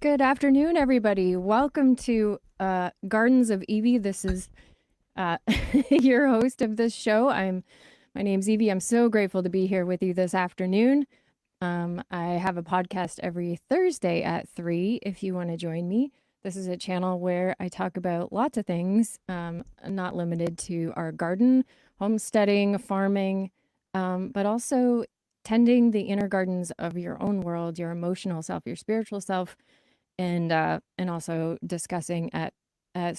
Good afternoon, everybody. Welcome to Gardens of Evie. This is your host of this show. My name's Evie. I'm so grateful to be here with you this afternoon. I have a podcast every Thursday at 3 if you want to join me. This is a channel where I talk about lots of things, not limited to our garden, homesteading, farming, but also tending the inner gardens of your own world, your emotional self, your spiritual self, and also discussing at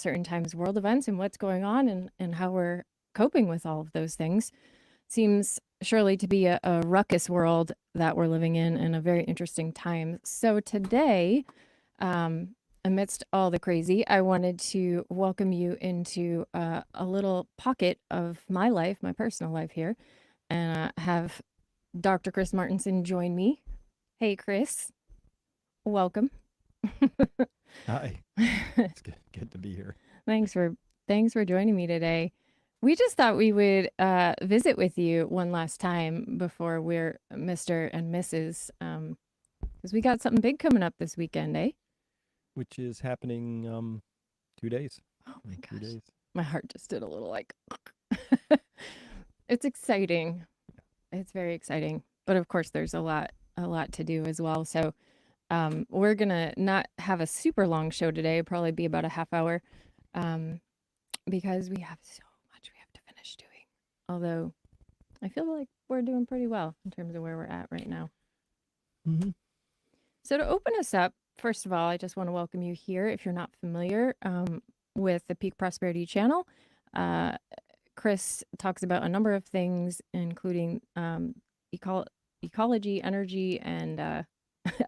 certain times world events and what's going on and how we're coping with all of those things. Seems surely to be a ruckus world that we're living in and a very interesting time. So today, amidst all the crazy, I wanted to welcome you into a little pocket of my life, my personal life here, and have Dr. Chris Martinson join me. Hey, Chris, welcome. Hi, it's good to be here. Thanks for joining me today. We just thought we would visit with you one last time before we're Mr. and Mrs. Because we got something big coming up this weekend, eh? Which is happening 2 days. Oh my 3 days. My heart just did a little like. It's exciting. It's very exciting, but of course there's a lot to do as well. So we're gonna not have a super long show today. It'll probably be about a half hour, because we have so much we have to finish doing. Although I feel like we're doing pretty well in terms of where we're at right now. Mm-hmm. So to open us up, first of all, I just want to welcome you here. If you're not familiar with the Peak Prosperity channel, Chris talks about a number of things, including ecology, energy, and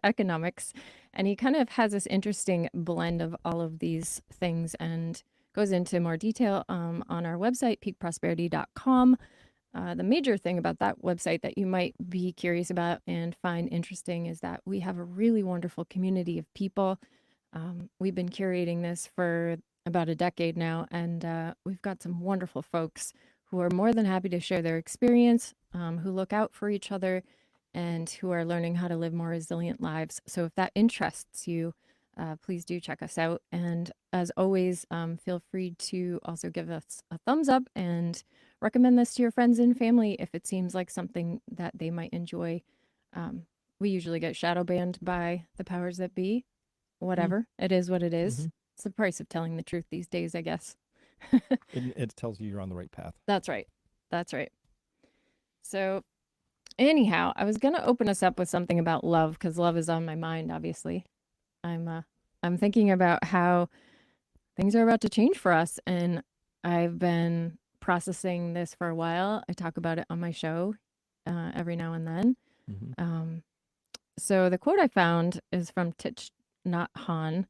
economics. And he kind of has this interesting blend of all of these things and goes into more detail on our website, peakprosperity.com. The major thing about that website that you might be curious about and find interesting is that we have a really wonderful community of people. We've been curating this for about a decade now, and we've got some wonderful folks who are more than happy to share their experience, who look out for each other, and who are learning how to live more resilient lives. So if that interests you, please do check us out. And as always, feel free to also give us a thumbs up and recommend this to your friends and family if it seems like something that they might enjoy. We usually get shadow banned by the powers that be. Whatever. It is what it is. Mm-hmm. It's the price of telling the truth these days, I guess. It tells you you're on the right path. That's right. That's right. So anyhow, I was gonna open us up with something about love because love is on my mind. Obviously, I'm thinking about how things are about to change for us, and I've been processing this for a while. I talk about it on my show every now and then. Mm-hmm. So the quote I found is from Tich Nhat Hanh,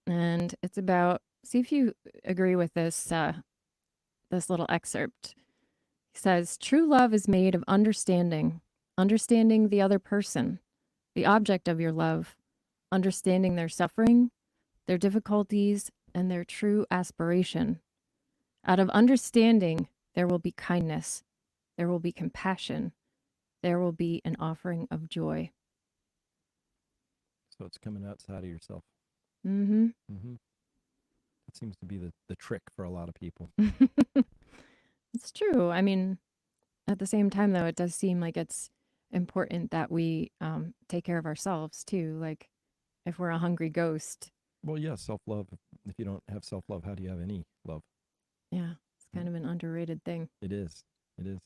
and it's about. See if you agree with this little excerpt. He says, "True love is made of understanding, understanding the other person, the object of your love, understanding their suffering, their difficulties, and their true aspiration. Out of understanding, there will be kindness, there will be compassion, there will be an offering of joy." So it's coming outside of yourself. Mm-hmm. Mm-hmm. That seems to be the trick for a lot of people. It's true. I mean, at the same time, though, it does seem like it's important that we take care of ourselves too. Like, if we're a hungry ghost, Well, yeah, self-love. If you don't have self-love, how do you have any love? yeah, it's kind of an underrated thing. It is. It is.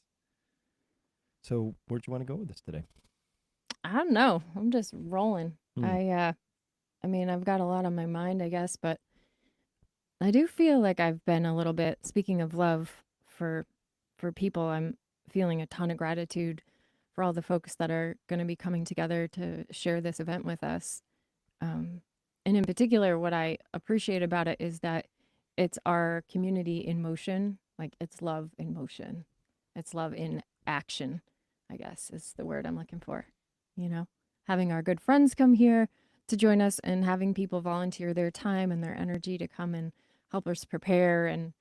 So where'd you want to go with this today? I don't know. I'm just rolling. Hmm. I mean, I've got a lot on my mind, I guess, but I do feel like I've been a little bit, speaking of love for people, I'm feeling a ton of gratitude for all the folks that are going to be coming together to share this event with us. Um, and in particular, what I appreciate about it is that it's our community in motion. Like, it's love in motion. It's love in action, I guess is the word I'm looking for. You know, having our good friends come here to join us and having people volunteer their time and their energy to come and help us prepare and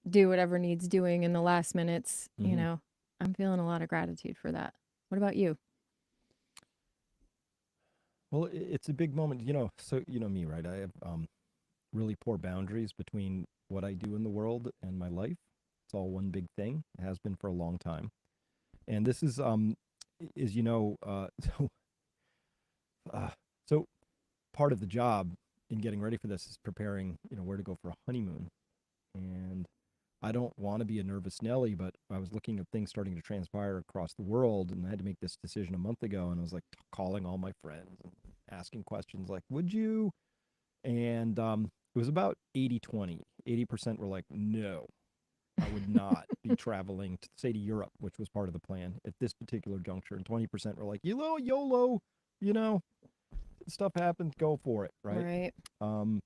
do whatever needs doing in the last minutes. You Mm-hmm. know, I'm feeling a lot of gratitude for that. What about you? Well, it's a big moment, so you know me, right? I have really poor boundaries between what I do in the world and my life. It's all one big thing. It has been for a long time. And this is so uh, so part of the job in getting ready for this is preparing, where to go for a honeymoon. And I don't want to be a nervous Nelly, but I was looking at things starting to transpire across the world, and I had to make this decision a month ago. And I was like calling all my friends and asking questions like, would you? And it was about 80-20. 80% were like, no, I would not be traveling to, say, to Europe, which was part of the plan at this particular juncture. And 20% were like, YOLO, you know, stuff happens, go for it, right? Right. Um,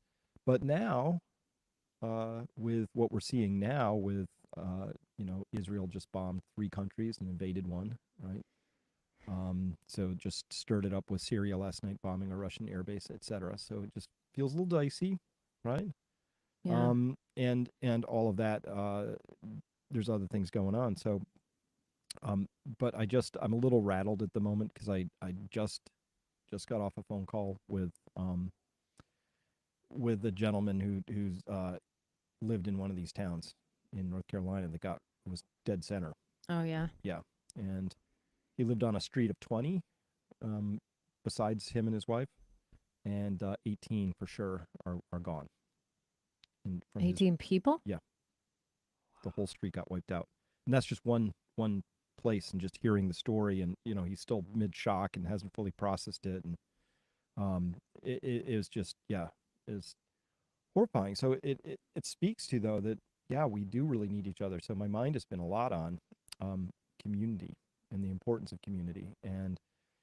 but now, with what we're seeing now, with Israel just bombed 3 countries and invaded one, right? So just stirred it up with Syria last night, bombing a Russian airbase, etc. So it just feels a little dicey, right? Yeah. And all of that. There's other things going on. So, but I'm a little rattled at the moment because I just got off a phone call with a gentleman who's lived in one of these towns in North Carolina that was dead center. Oh, yeah. Yeah, and he lived on a street of 20, um, besides him and his wife, and 18 for sure are gone. And from his 18 people? yeah, the whole street got wiped out, and that's just one place. And just hearing the story, and he's still mid shock and hasn't fully processed it, and it was just is horrifying. So it speaks to, though, that we do really need each other. So my mind has been a lot on community and the importance of community, and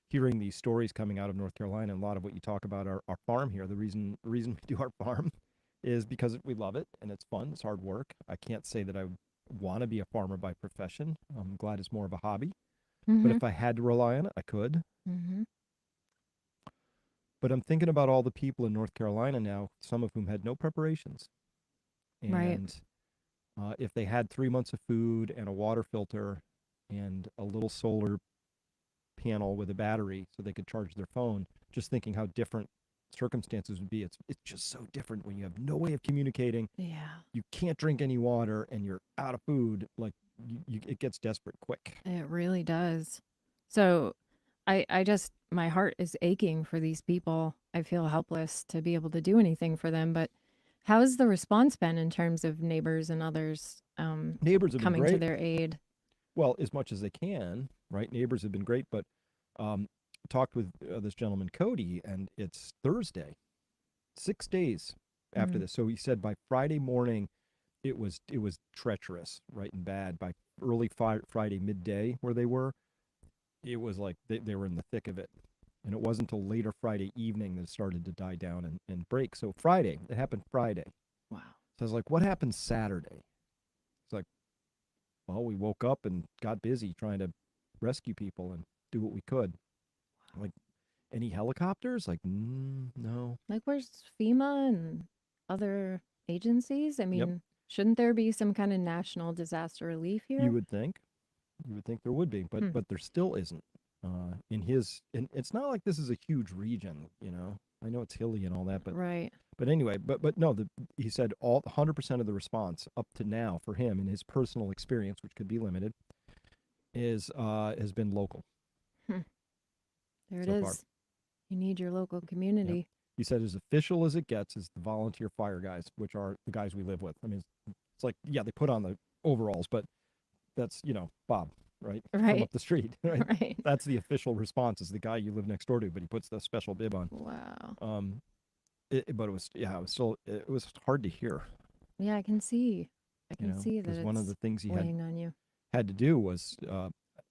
hearing these stories coming out of North Carolina. And a lot of what you talk about our farm here, the reason we do our farm is because we love it and it's fun. It's hard work. I can't say that I want to be a farmer by profession. I'm glad it's more of a hobby. But Mm-hmm. if I had to rely on it, I could. Mm-hmm. But I'm thinking about all the people in North Carolina now, some of whom had no preparations. Right. And if they had 3 months of food and a water filter and a little solar panel with a battery so they could charge their phone, just thinking how different circumstances would be. It's just so different when you have no way of communicating. Yeah. You can't drink any water and you're out of food. Like it gets desperate quick. It really does. So I just, my heart is aching for these people. I feel helpless to be able to do anything for them. But how has the response been in terms of neighbors and others Neighbors have been coming to great. their aid? Well, as much as they can, right? Neighbors have been great, but um, talked with this gentleman Cody, and it's Thursday, 6 days after Mm. this. So he said by Friday morning, it was treacherous, right, and bad. By early Friday midday, where they were, it was like they were in the thick of it. And it wasn't until later Friday evening that it started to die down and break. So Friday, it happened Friday. Wow. So I was like, what happened Saturday? It's like, well, we woke up and got busy trying to rescue people and do what we could. Like, any helicopters? Like, no. Like, where's FEMA and other agencies? I Yep. mean, shouldn't there be some kind of national disaster relief You here? would think. You would think there would be, but Hmm. there still isn't. And it's not like this is a huge region, you know. I know it's hilly and all that, Right. but anyway, but no, he said all 100% of the response up to now for him in his personal experience, which could be limited, is has been local Hmm. There it so far. is. You need your local Yep. community. He said as official as it gets is the volunteer fire guys, which are the guys we live with. I mean, it's like, they put on the overalls, but that's, Bob, right? From Right. up the street, right? Right. That's the official response, is the guy you live next door to, but he puts the special bib on. Wow. But it was, it was hard to hear, Yeah, I can see. I can see that because one of it's the things he weighing on you. had to do was,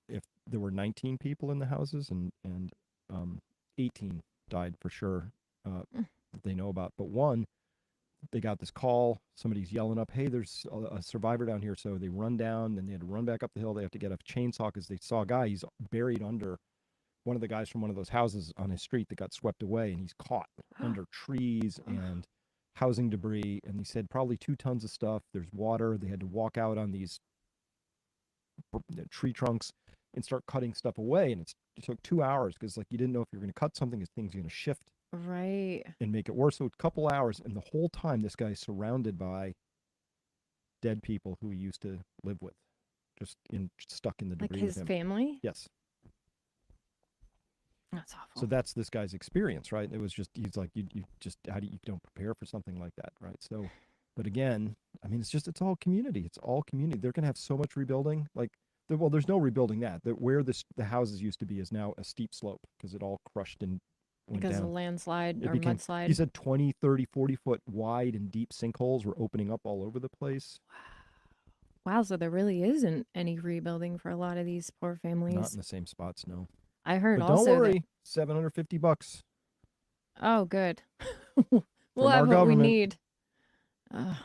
if there were 19 people in the houses, and 18 died for sure, Mm. that they know about, but one, they got this call, somebody's yelling up, hey, there's a survivor down here. So they run down, and they had to run back up the hill. They have to get a chainsaw because they saw a guy. He's buried under one of the guys from one of those houses on his street that got swept away, and he's caught under trees and housing debris. And he said probably 2 tons of stuff. There's water. They had to walk out on these tree trunks and start cutting stuff away. And it took 2 hours because like you didn't know if you're going to cut something, is things going to shift Right. and make it worse. So a couple hours, and the whole time this guy's surrounded by dead people who he used to live with, just stuck in the Like debris with his him. family? Yes. That's awful. So that's this guy's experience, right? It was just, he's like, you just, how do you don't prepare for something like that, right? So, but again, I mean, it's all community. It's all community. They're going to have so much rebuilding. Like, well, there's no rebuilding that. Where the houses used to be is now a steep slope because it all crushed and went Because of down. landslide It or became, mudslide. he said 20, 30, 40-foot wide and deep sinkholes were opening up all over the place. Wow, so there really isn't any rebuilding for a lot of these poor Not families. in the same spots, no. I heard But don't also that. worry, $750 Oh, good. We'll from have our what we government. need. No,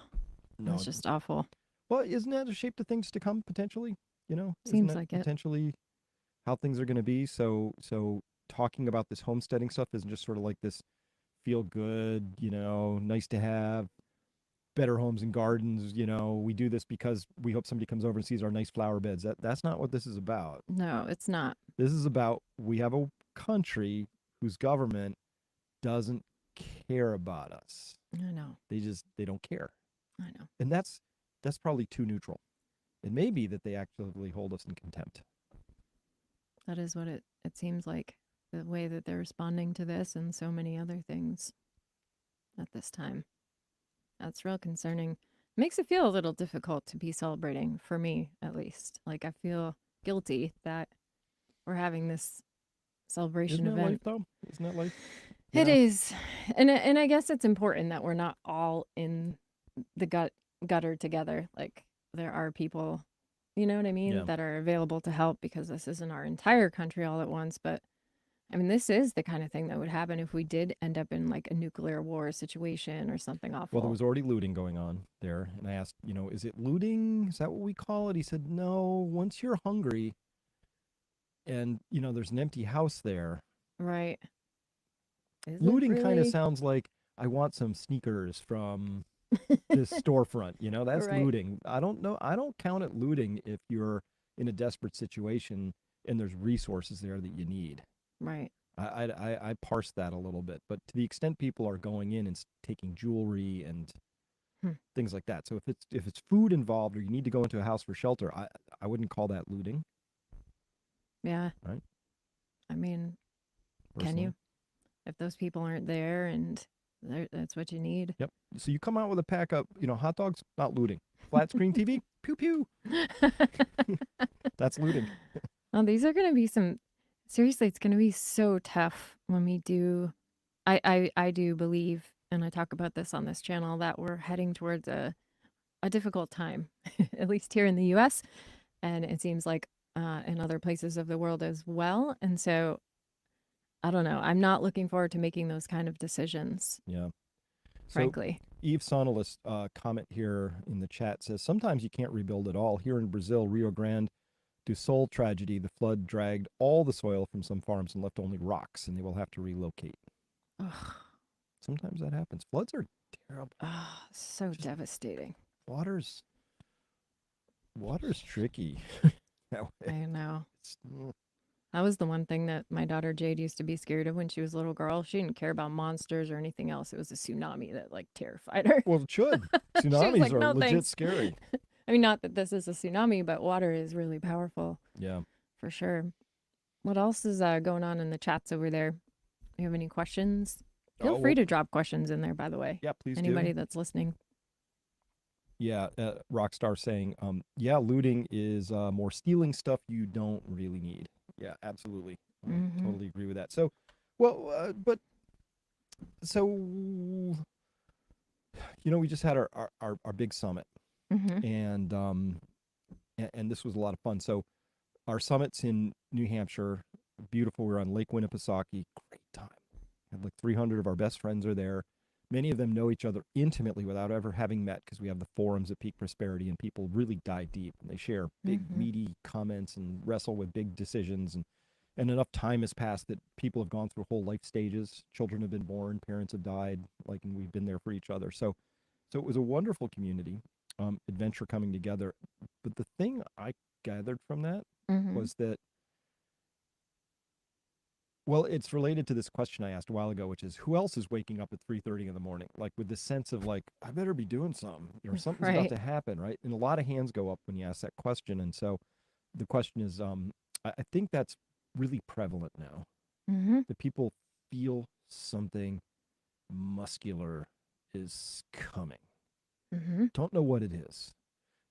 That's just awful. well, isn't that a shape to things to come potentially? You know, isn't Seems that like it. potentially how things are going to be? So talking about this homesteading stuff isn't just sort of like this feel good, you know, nice to have, better homes and gardens. You know, we do this because we hope somebody comes over and sees our nice flower beds. That's not what this is about. No, it's not. This is about, we have a country whose government doesn't care about us. I know. They don't care. I know. And that's probably too neutral. It may be that they actively hold us in contempt. That is what it seems like. The way that they're responding to this and so many other things at this time. That's real concerning. Makes it feel a little difficult to be celebrating, for me at least. Like I feel guilty that we're having this celebration Isn't that event. life, though? Isn't that life? It is. And I guess it's important that we're not all in the gutter together. Like there are people, you know what I mean, Yeah. that are available to help because this isn't our entire country all at once. But I mean, this is the kind of thing that would happen if we did end up in like a nuclear war situation or something awful. Well, there was already looting going on there. And I asked, you know, is it looting? Is that what we call it? He said, no, once you're hungry and, you know, there's an empty house there. Right. Looting kind of sounds like, I want some sneakers from this storefront, you know, that's Right. looting. I don't know. I don't count it looting if you're in a desperate situation and there's resources there that you need. Right. I parse that a little bit, but to the extent people are going in and taking jewelry and things like that. So if it's food involved or you need to go into a house for shelter, I wouldn't call that looting. Yeah. Right. I mean, Personally. can you? If those people aren't there and that's what you need. Yep. So you come out with a pack of, you know, hot dogs, not looting. Flat screen TV, pew pew. That's looting. Oh, these are going to be seriously, it's going to be so tough when we do. I do believe, and I talk about this on this channel, that we're heading towards a difficult time, at least here in the US. And it seems like in other places of the world as well. And so I don't know. I'm not looking forward to making those kind of decisions. Yeah. Frankly. So Eve Sonalis comment here in the chat says, sometimes you can't rebuild at all. Here in Brazil, Rio Grande do Sul tragedy, the flood dragged all the soil from some farms and left only rocks, and they will have to relocate. Ugh. Sometimes that happens. Floods are terrible. So just devastating. Water's tricky. I know. That was the one thing that my daughter Jade used to be scared of when she was a little girl. She didn't care about monsters or anything else. It was a tsunami that like terrified her. Well, it should. Tsunamis like, are no, legit thanks. scary. I mean, not that this is a tsunami, but water is really powerful. Yeah. For sure. What else is going on in the chats over there? You have any questions? Feel free to drop questions in there, by the way. Yeah, please Anybody do. that's listening. Yeah, Rockstar saying, yeah, looting is more stealing stuff you don't really need. Yeah, absolutely. Totally agree with that. So, well, you know, we just had our big summit, and this was a lot of fun. So, our summit's in New Hampshire, beautiful. We're on Lake Winnipesaukee, great time. Had like 300 of our best friends are there. Many of them know each other intimately without ever having met because we have the forums at Peak Prosperity, and people really dive deep and they share big, meaty comments and wrestle with big decisions. And enough time has passed that people have gone through whole life stages. Children have been born, parents have died, and we've been there for each other. So it was a wonderful community, adventure coming together. But the thing I gathered from that was that Well, it's related to this question I asked a while ago, which is who else is waking up at 3:30 in the morning, like with this sense of like I better be doing something, or something's about Right. to happen, right? And a lot of hands go up when you ask that question, and so the question is, I think that's really prevalent now. Mm-hmm. That people feel something muscular is coming. Mm-hmm. Don't know what it is,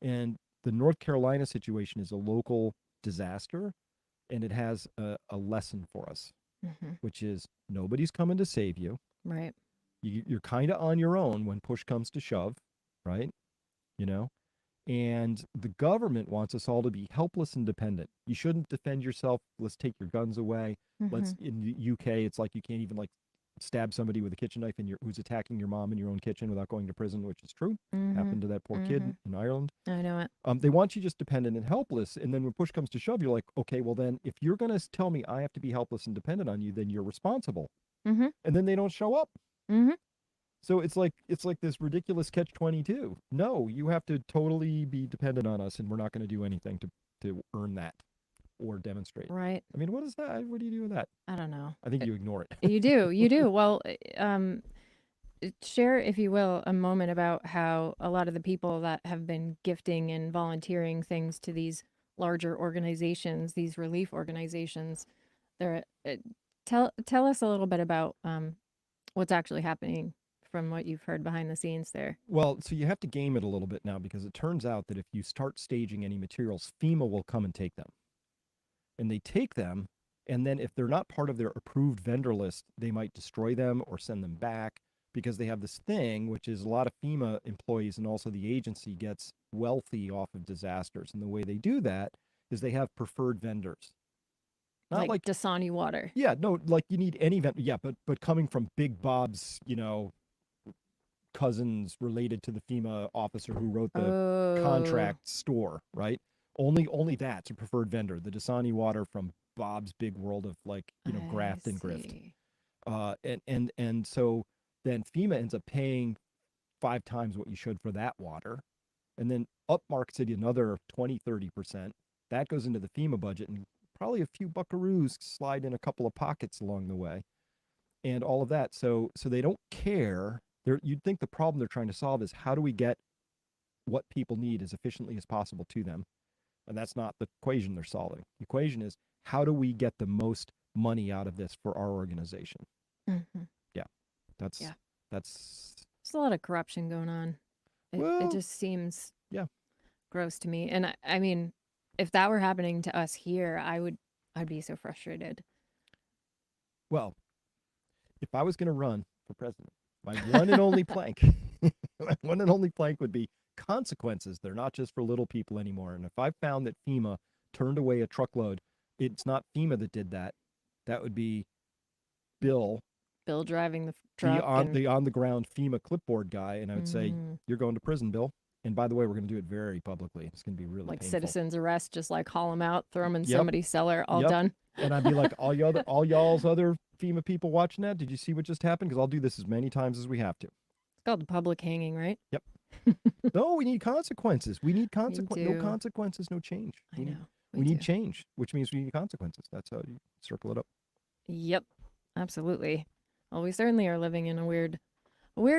and the North Carolina situation is a local disaster, and it has a lesson for us, Mm-hmm. which is nobody's coming to save you. Right. You're kind of on your own when push comes to shove, right? You know, and the government wants us all to be helpless and dependent. You shouldn't defend yourself. Let's take your guns away. Mm-hmm. Let's in the UK, it's like you can't even like stab somebody with a kitchen knife in your who's attacking your mom in your own kitchen without going to prison, which is true. Mm-hmm. Happened to that poor Mm-hmm. kid in Ireland. I know it. They want you just dependent and helpless. And then when push comes to shove, you're like, okay, well then if you're gonna tell me I have to be helpless and dependent on you, then you're responsible. Mm-hmm. And then they don't show up. Mm-hmm. So it's like this ridiculous catch 22. No, you have to totally be dependent on us, and we're not going to do anything to earn that or demonstrate. Right. I mean, what is that? What do you do with that? I don't know. I think you ignore it. You do. You do. Well, share, if you will, a moment about how a lot of the people that have been gifting and volunteering things to these larger organizations, these relief organizations, they're tell us a little bit about what's actually happening from what you've heard behind the scenes there. Well, so you have to game it a little bit now because it turns out that if you start staging any materials, FEMA will come and take them. And they take them, and then if they're not part of their approved vendor list, they might destroy them or send them back because they have this thing, which is a lot of FEMA employees and also the agency gets wealthy off of disasters. And the way they do that is they have preferred vendors. Not Like like, Dasani water. yeah, no, like you need any vendor. Yeah, but coming from Big Bob's, cousins related to the FEMA officer who wrote the Oh, contract store, right? Only that's a preferred vendor. The Dasani water from Bob's big world of like, I graft and grift. see. And so then FEMA ends up paying 5 times what you should for that water. And then upmarkets it another 20-30%. That goes into the FEMA budget and probably a few buckaroos slide in a couple of pockets along the way and all of that. So they don't care. You'd think the problem they're trying to solve is how do we get what people need as efficiently as possible to them? And that's not the equation they're solving. The equation is how do we get the most money out of this for our organization? Hmm. Yeah, Yeah. that's There's a lot of corruption going on. It well, just seems yeah. gross to me. And I mean, if that were happening to us here, I'd be so frustrated. Well, if I was going to run for president, my one and only plank, my one and only plank would be consequences. They're not just for little people anymore. And if I found that FEMA turned away a truckload, it's not FEMA that did that. That would be Bill, Bill driving the the truck on and the on the ground FEMA clipboard guy, and I would say, mm, "You're going to prison, Bill." And by the way, we're going to do it very publicly. It's going to be really like painful. citizens arrest, just like haul them out, throw them in Yep, somebody's cellar, all yep. done. And I'd be like, all y'all's other FEMA people watching that, did you see what just happened? Because I'll do this as many times as we have to. It's called the public hanging, right? Yep. No, we need consequences. We need We no do. consequences, no change. I know. We do. need change, which means we need consequences. That's how you circle it up. Yep. Absolutely. Well, we certainly are living in a weird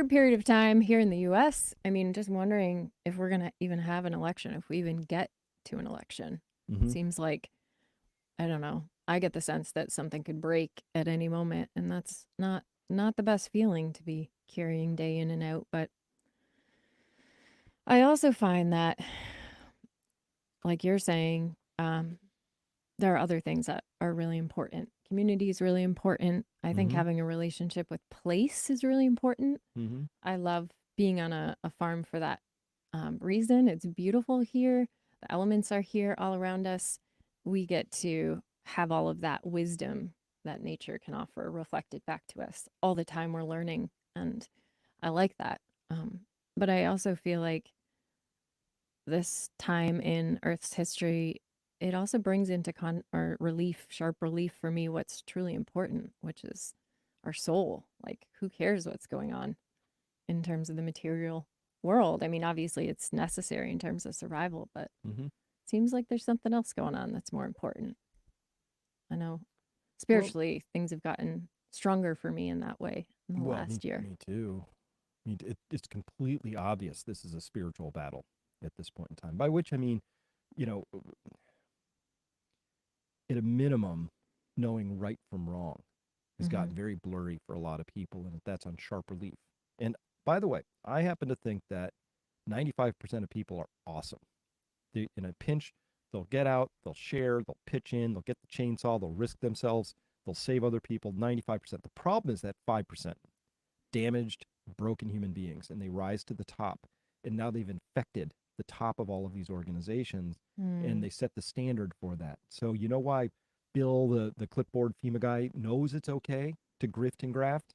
period of time here in the US. I mean, just wondering if we're going to even have an election, if we even get to an election. Mm-hmm. Seems like, I don't know. I get the sense that something could break at any moment, and that's not the best feeling to be carrying day in and out, but I also find that, like you're saying, there are other things that are really important. Community is really important. I think Mm-hmm. having a relationship with place is really important. Mm-hmm. I love being on a farm for that reason. It's beautiful here. The elements are here all around us. We get to have all of that wisdom that nature can offer reflected back to us all the time. We're learning, and I like that. But I also feel like this time in Earth's history, it also brings into or relief, sharp relief for me, what's truly important, which is our soul. Like, who cares what's going on in terms of the material world? I mean, obviously, it's necessary in terms of survival, but Mm-hmm. it seems like there's something else going on that's more important. I know Well, spiritually, things have gotten stronger for me in that way in the well, me, last year. me too. It's completely obvious this is a spiritual battle at this point in time. By which I mean, you know, at a minimum, knowing right from wrong has Hmm. gotten very blurry for a lot of people, and that's on sharp relief. And by the way, I happen to think that 95% of people are awesome. In a pinch, they'll get out, they'll share, they'll pitch in, they'll get the chainsaw, they'll risk themselves, they'll save other people. 95%. The problem is that 5% damaged, broken human beings, and they rise to the top. And now they've infected the top of all of these organizations, and Mm. they set the standard for that. So you know why Bill, the clipboard FEMA guy, knows it's okay to grift and graft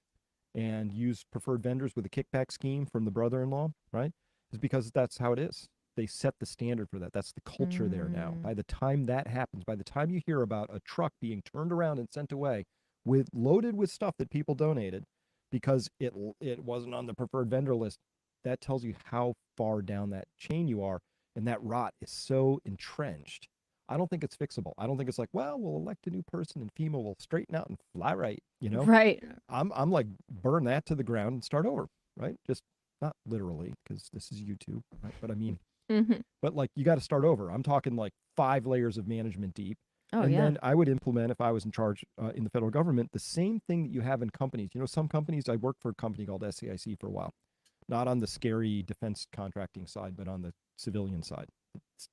and use preferred vendors with a kickback scheme from the brother-in-law, right? Is because that's how it is. They set the standard for that. That's the culture there now. Mm. By the time that happens, by the time you hear about a truck being turned around and sent away with loaded with stuff that people donated because it wasn't on the preferred vendor list, that tells you how far down that chain you are, and that rot is so entrenched. I don't think it's fixable. I don't think it's like, well, we'll elect a new person and FEMA will straighten out and fly right, you know? Right. I'm like burn that to the ground and start over, right? Just not literally because this is YouTube, right? But I mean, Hmm. but like you got to start over. I'm talking like 5 layers of management deep. Oh, And yeah. then I would implement, if I was in charge in the federal government, the same thing that you have in companies. You know, some companies, I worked for a company called SAIC for a while, not on the scary defense contracting side, but on the civilian side.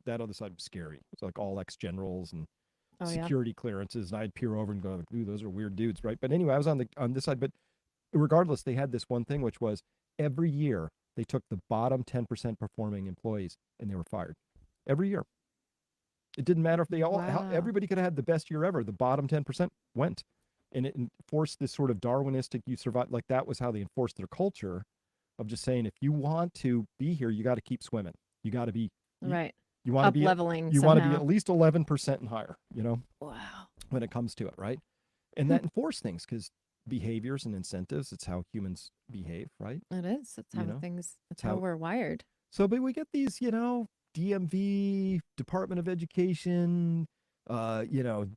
That other side was scary. It's like all ex-generals and Oh, yeah. security clearances, and I'd peer over and go, like, "Ooh, those are weird dudes," right? But anyway, I was on this side. But regardless, they had this one thing, which was every year they took the bottom 10% performing employees and they were fired every year. It didn't matter if they all, Wow. everybody could have had the best year ever. The bottom 10% went. And it enforced this sort of Darwinistic, you survive. Like that was how they enforced their culture of just saying, if you want to be here, you got to keep swimming. You got to be, you, Right. you want to Up be, leveling you want to be somehow. at least 11% and higher, Wow. when it comes to it, right? And that enforced things because behaviors and incentives, it's how humans behave, right? It is. That's You how know, that's it's how how, we're wired. so, but we get these, DMV, Department of Education,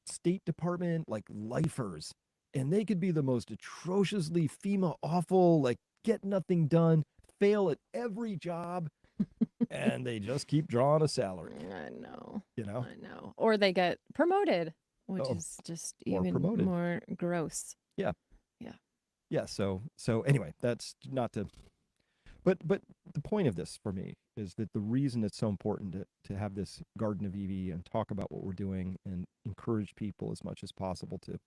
State Department, like lifers. And they could be the most atrociously FEMA awful, like get nothing done, fail at every job, and they just keep drawing a salary, I know. you know? I know. Or they get promoted, which Oh, is just or even promoted. more gross. Yeah. Yeah. Yeah. So anyway, that's not to, but the point of this for me is that the reason it's so important to have this Garden of Evie and talk about what we're doing and encourage people as much as possible to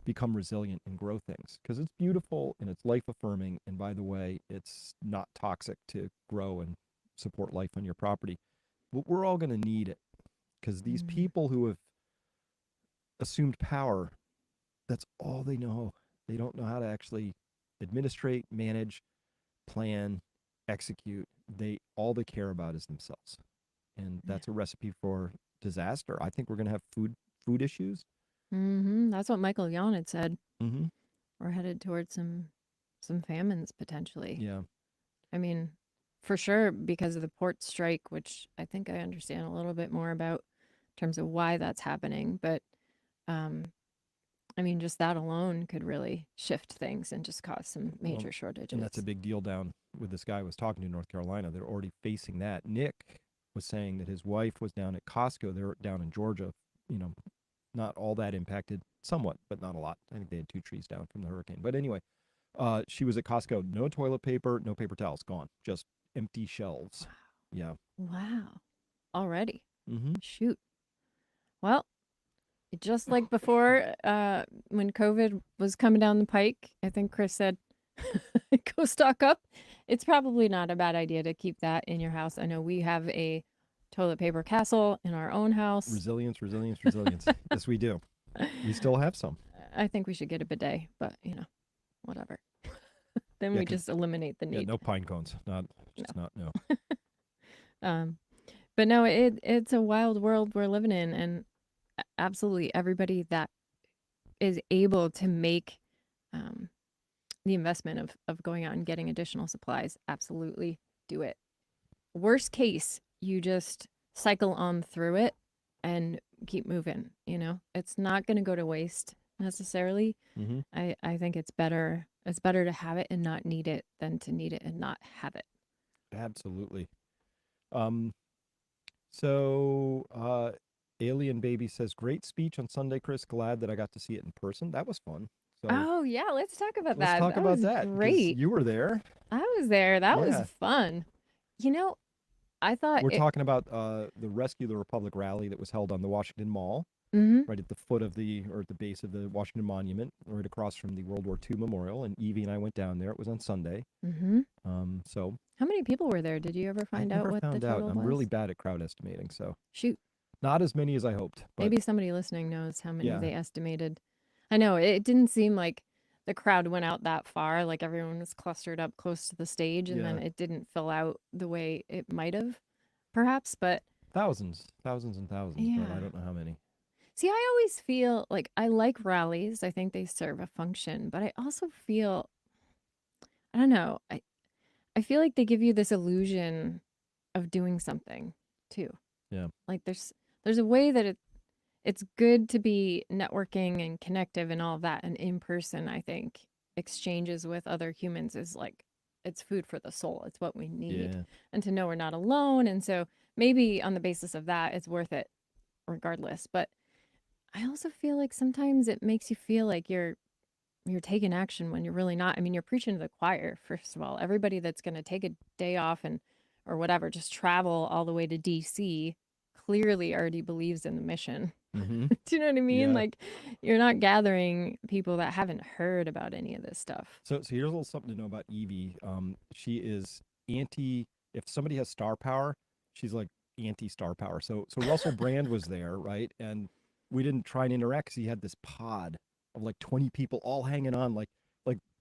become resilient and grow things because it's beautiful and it's life affirming. And by the way, it's not toxic to grow and support life on your property. But we're all going to need it because these Mm. people who have assumed power, that's all they know. They don't know how to actually administrate, manage, plan, execute. They care about is themselves. And Yeah. that's a recipe for disaster. I think we're going to have food issues. That's what Michael Yon had said. Mm-hmm. We're headed towards some famines potentially. Yeah. I mean, for sure because of the port strike, which I think I understand a little bit more about in terms of why that's happening. But um, I mean, just that alone could really shift things and just cause some Well, major and that's a shortages. big deal down with this guy I was talking to in North Carolina. They're already facing that. Nick was saying that his wife was down at Costco. They're down in Georgia, you know, not all that impacted, somewhat, but not a lot. I think they had 2 trees down from the hurricane. But anyway, she was at Costco. No toilet paper, no paper towels, gone. Just empty shelves. Yeah. Wow. Already. Mm-hmm. Shoot. Well, just like before, when COVID was coming down the pike, I think Chris said, go stock up. It's probably not a bad idea to keep that in your house. I know we have a toilet paper castle in our own house. Resilience, resilience, resilience. Yes, we do. We still have some. I think we should get a bidet, but whatever. Then Yeah, we because just eliminate the yeah, need. no pine cones. Not No. just not no. Um, but no, it's a wild world we're living in, and absolutely everybody that is able to make um, the investment of going out and getting additional supplies, absolutely do it. Worst case, you just cycle on through it and keep moving, you know? It's not going to go to waste necessarily. Mm-hmm. I think it's better to have it and not need it than to need it and not have it. Absolutely. Um, so Alien Baby says, great speech on Sunday, Chris. Glad that I got to see it in person. That was fun. So Oh, yeah, let's talk about let's that. talk That about was that because great. you were there. I was there. That was Yeah. fun. You know, I thought We're it. talking about the Rescue the Republic rally that was held on the Washington Mall, Mhm. right at the foot of or at the base of the Washington Monument, right across from the World War II Memorial. And Evie and I went down there. It was on Sunday. Mhm. So How many people were there? Did you ever I find out never what the found out. total I'm really was? bad at crowd estimating, so Shoot. not as many as I hoped. But Maybe somebody listening knows how many yeah, they estimated. I know it didn't seem like the crowd went out that far, like everyone was clustered up close to the stage, and then yeah, it didn't fill out the way it might have, perhaps. But thousands, thousands and thousands, but I yeah. don't know how many. See, I always feel like I like rallies. I think they serve a function, but I also feel, I don't know, I feel like they give you this illusion of doing something too. Yeah, Like there's a way that it's good to be networking and connective and all of that. And in person, I think exchanges with other humans is like, it's food for the soul. It's what we need. yeah. And to know we're not alone. And so maybe on the basis of that, it's worth it regardless. But I also feel like sometimes it makes you feel like you're taking action when you're really not. I mean, you're preaching to the choir, first of all. Everybody that's going to take a day off and or whatever, just travel all the way to DC clearly already believes in the mission. Mm-hmm. Do you know what I mean? Yeah. Like you're not gathering people that haven't heard about any of this stuff. So here's a little something to know about Evie. She is anti. If somebody has star power, she's like anti star power. So Russell Brand was there, right? And we didn't try and interact because he had this pod of like 20 people all hanging on, like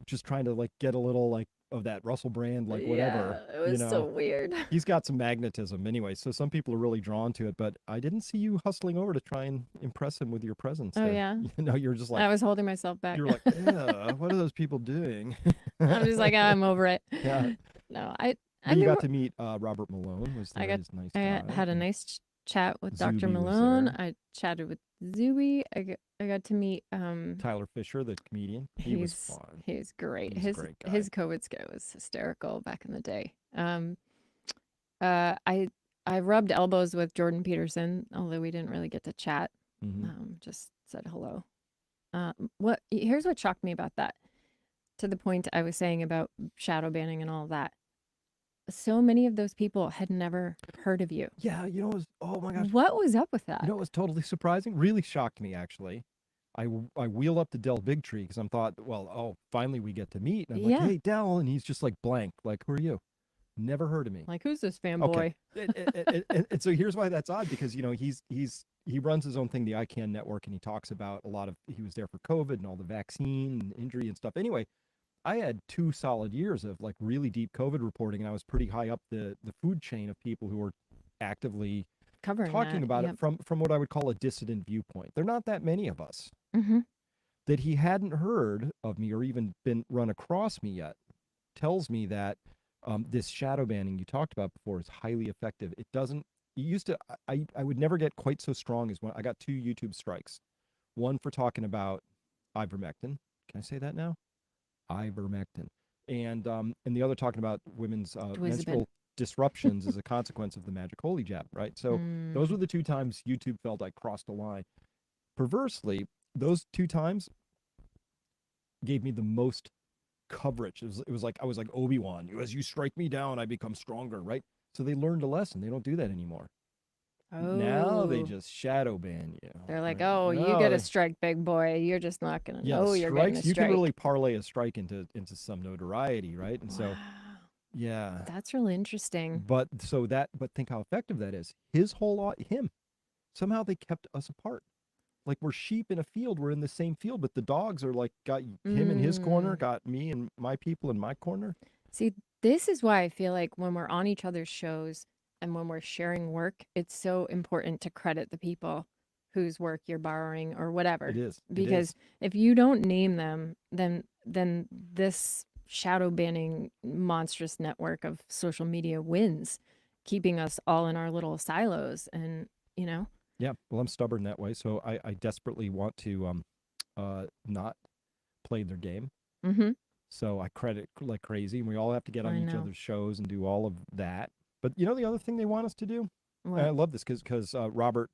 just trying to like get a little like of that Russell Brand, like Yeah, whatever, it you was so know. weird. He's got some magnetism anyway, so some people are really drawn to it. But I didn't see you hustling over to try and impress him with your presence Oh there. yeah. You know, you're just like I was holding myself back. you're like, yeah, what are those people doing? I'm just like, I'm over it. Yeah, No, I but you mean, got to meet Robert Malone. Was I there? got He's a nice I guy, had a and nice chat with Dr. Zuby was Malone. there. I chatted with Zuby. I got to meet Tyler Fisher, the comedian, he was he's fun. he's great. He's a His great guy. his COVID scare was hysterical back in the day. I rubbed elbows with Jordan Peterson, although we didn't really get to chat. Hmm. Just said hello. What here's what shocked me about that. To the point I was saying about shadow banning and all that. So many of those people had never heard of you. Yeah, oh my gosh, What was up with that? it was totally surprising. Really shocked me actually. I wheel up to Del Bigtree because I'm thought, well, oh, finally we get to meet, and I'm like, Yeah. hey, Del, and he's just like blank, like, who are you? Never heard of me. Like, who's this Okay. fanboy? And so here's why that's odd because he runs his own thing, the ICANN network, and he talks about a lot of he was there for COVID and all the vaccine and injury and stuff. Anyway, I had 2 solid years of like really deep COVID reporting, and I was pretty high up the food chain of people who were actively Covering talking that. about it Yep. from what I would call a dissident viewpoint. There are not that many of us Mm-hmm. that he hadn't heard of me or even been run across me yet. Tells me that this shadow banning you talked about before is highly effective. It doesn't. It used to. I would never get quite so strong as when I got 2 YouTube strikes. One for talking about ivermectin. Can I say that now? Ivermectin. And the other talking about women's Elizabeth. menstrual disruptions as a consequence of the magic holy jab. Right. So those were Mm. the 2 times YouTube felt I crossed a line. Perversely, those 2 times gave me the most coverage. It was like I was like Obi-Wan. As you strike me down, I become stronger, right? So they learned a lesson. They don't do that anymore. Now they Oh. just shadow ban you. They're like, Right? oh, you No, get a strike, big boy. You're just not gonna yeah, the know you're getting a strikes, you can really strike. parlay a strike into some notoriety, right? And so Wow. yeah. That's really interesting. But think how effective that is. His whole lot him. Somehow they kept us apart. Like we're sheep in a field, we're in the same field, but the dogs are like got him in his corner, Mm. got me and my people in my corner. See, this is why I feel like when we're on each other's shows and when we're sharing work, it's so important to credit the people whose work you're borrowing or It whatever. is. It Because is. if you don't name them, then this shadow banning monstrous network of social media wins, keeping us all in our little silos and, you know. Yeah, well, I'm stubborn that way, so I desperately want to not play their game. Mm-hmm. So I credit like crazy, and we all have to get on I each know. other's shows and do all of that. But you know the other thing they want us to do, and I What? love this because Robert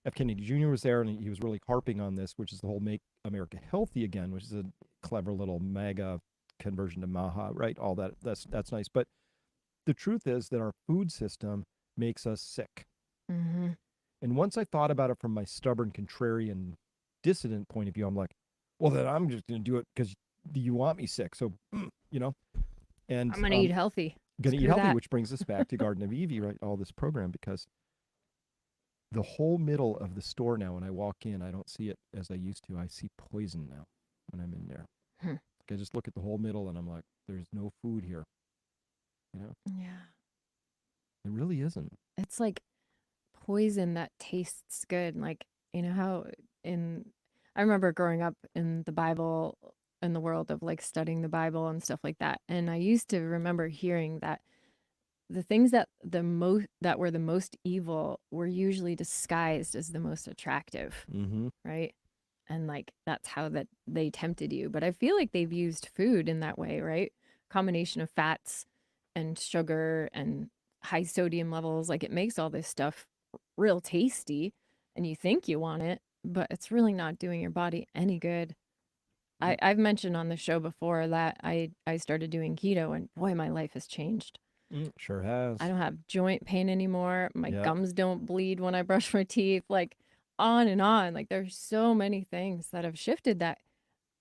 F. Kennedy Jr. was there, and he was really harping on this, which is the whole "Make America Healthy Again," which is a clever little MAGA conversion to Maha, right? All that that's nice. But the truth is that our food system makes us sick. Mm-hmm. And once I thought about it from my stubborn, contrarian, dissident point of view, I'm like, well, then I'm just going to do it because you want me sick. So, you know, and I'm gonna eat healthy. going to eat Screw healthy, that. which brings us back to Garden of Evie, right? All this program, because the whole middle of the store now, when I walk in, I don't see it as I used to. I see poison now when I'm in there. Hmm. Like I just look at the whole middle and I'm like, there's no food here. You know, Yeah. it really isn't. It's like poison that tastes good. Like, you know how in I remember growing up in the Bible, in the world of like studying the Bible and stuff like that. And I used to remember hearing that the things that were the most evil were usually disguised as the most attractive, Mm-hmm. right? And like that's how that they tempted you. But I feel like they've used food in that way, right? Combination of fats and sugar and high sodium levels, like it makes all this stuff real tasty and you think you want it, but it's really not doing your body any good. I've mentioned on the show before that I started doing keto and boy, my life has changed. Sure I has. don't have joint pain anymore. My Yeah. gums don't bleed when I brush my teeth. Like on and on. Like there's so many things that have shifted that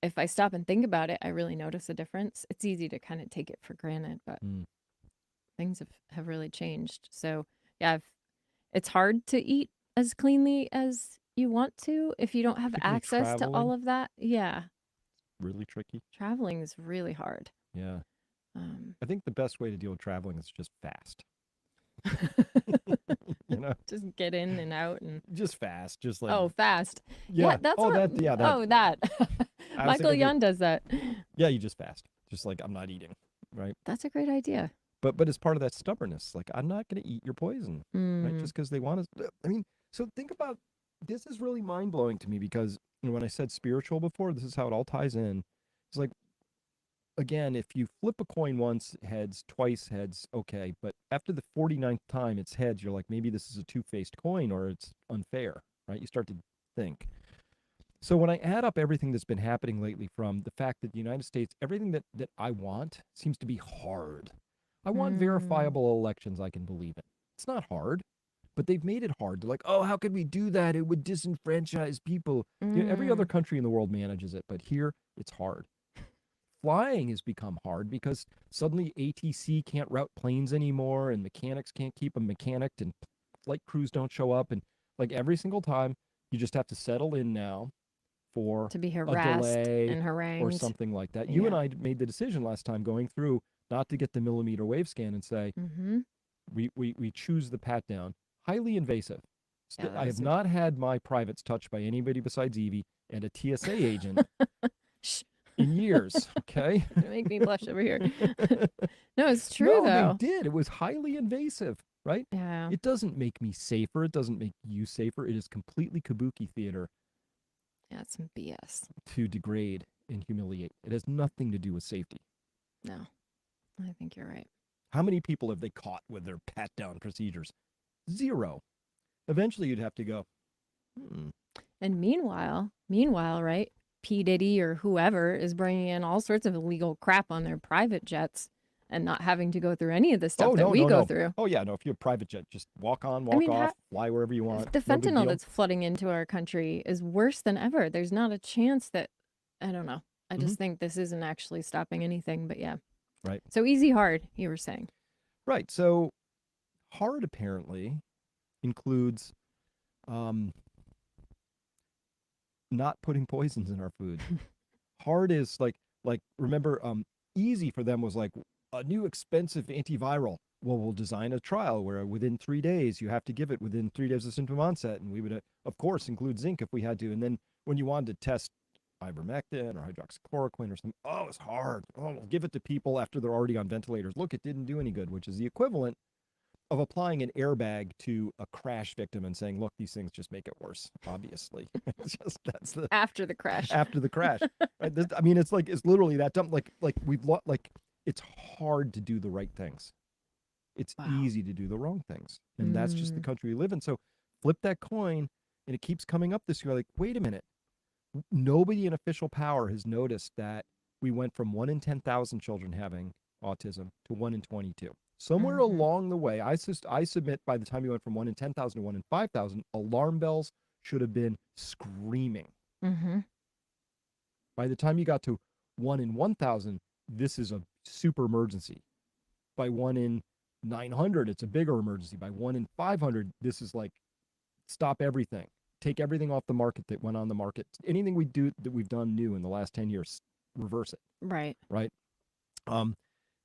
if I stop and think about it, I really notice a difference. It's easy to kind of take it for granted, but Mm. things have really changed. So yeah, it's hard to eat as cleanly as you want to if you don't have Particularly access to all traveling, of that. Yeah, really tricky. traveling is really hard. Yeah. Um, I think the best way to deal with traveling is just fast. You know, just get in and out and just fast, just like oh, fast. Yeah, yeah. that's Oh, what. that yeah that. Oh, that. I was Michael thinking that Young does that. yeah, you just fast, just like I'm not eating, right? That's a great idea. But it's part of that stubbornness. Like I'm not going to eat your poison, right? Mm, Just because they want to. I mean, so think about this is really mind blowing to me because you know, when I said spiritual before, this is how it all ties in. It's like again, if you flip a coin once, heads, twice heads, okay. But after the 49th time it's heads, you're like, maybe this is a two-faced coin or it's unfair, right? You start to think. So when I add up everything that's been happening lately from the fact that the United States, everything that I want seems to be hard. I want mm, verifiable elections I can believe in. It's not hard, but they've made it hard. They're like, oh, how could we do that? It would disenfranchise people. You know, every other mm. country in the world manages it, but here it's hard. Flying has become hard because suddenly ATC can't route planes anymore and mechanics can't keep them mechanicked and flight crews don't show up. And like every single time, you just have to settle in now for To be a harassed delay and or harangued. something like that. You and Yeah. I made the decision last time going through not to get the millimeter wave scan and say, Mm-hmm. we choose the pat down. Highly invasive. Yeah, that I have was. not had my privates touched by anybody besides Evie and a TSA agent Shh, in years. Okay. gonna make me blush over here. No, it's true No, they though. did. It was highly invasive, right? Yeah. It doesn't make me safer. It doesn't make you safer. It is completely kabuki theater Yeah, it's some BS. to degrade and humiliate. It has nothing to do with safety. No, I think you're right. How many people have they caught with their pat down procedures? Zero. Eventually, you'd have to go, hmm. And meanwhile, right? P. Diddy or whoever is bringing in all sorts of illegal crap on their private jets and not having to go through any of the stuff Oh, that no, we no, go no. through. Oh, yeah, no. If you have private jet, just walk on, I walk mean, off, fly wherever you want. the No big fentanyl deal. that's flooding into our country is worse than ever. There's not a chance that, I don't know. I Hmm. just think this isn't actually stopping anything. But yeah. Right. So easy, hard, you were saying. Right. So hard apparently includes um, not putting poisons in our food. Hard is like remember easy for them was like a new expensive antiviral. Well, we'll design a trial where within 3 days you have to give it within 3 days of symptom onset, and we would of course include zinc if we had to. And then when you wanted to test ivermectin or hydroxychloroquine or something, oh, it's hard. Oh, we'll give it to people after they're already on ventilators. Look, it didn't do any good, which is the equivalent of applying an airbag to a crash victim and saying, look, these things just make it worse, obviously. It's just that's the After the crash. after the crash. Right? I mean, it's literally that dumb. Like it's hard to do the right things. It's Wow. easy to do the wrong things. And that's just the Mm. country we live in. So flip that coin and it keeps coming up this year. Like, wait a minute. Nobody in official power has noticed that we went from 1 in 10,000 children having autism to 1 in 22. Somewhere Mhm. along the way, I submit by the time you went from 1 in 10,000 to 1 in 5,000, alarm bells should have been screaming. Mhm. By the time you got to 1 in 1,000, this is a super emergency. By 1 in 900, it's a bigger emergency. By 1 in 500, this is like stop everything, take everything off the market that went on the market. Anything we do that we've done new in the last 10 years, reverse it. Right. Right. Um,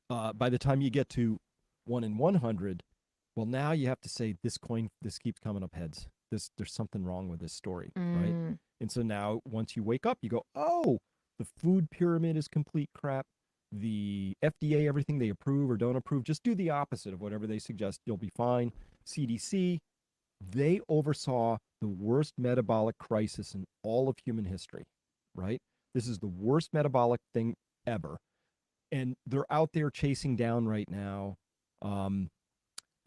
by the time you get to 1 in 100, well, now you have to say this keeps coming up heads. There's something wrong with this story, right? Mm. And so now once you wake up, you go, oh, the food pyramid is complete crap. The FDA, everything they approve or don't approve, just do the opposite of whatever they suggest. You'll be fine. CDC, they oversaw the worst metabolic crisis in all of human history, right? This is the worst metabolic thing ever. And they're out there chasing down right now um,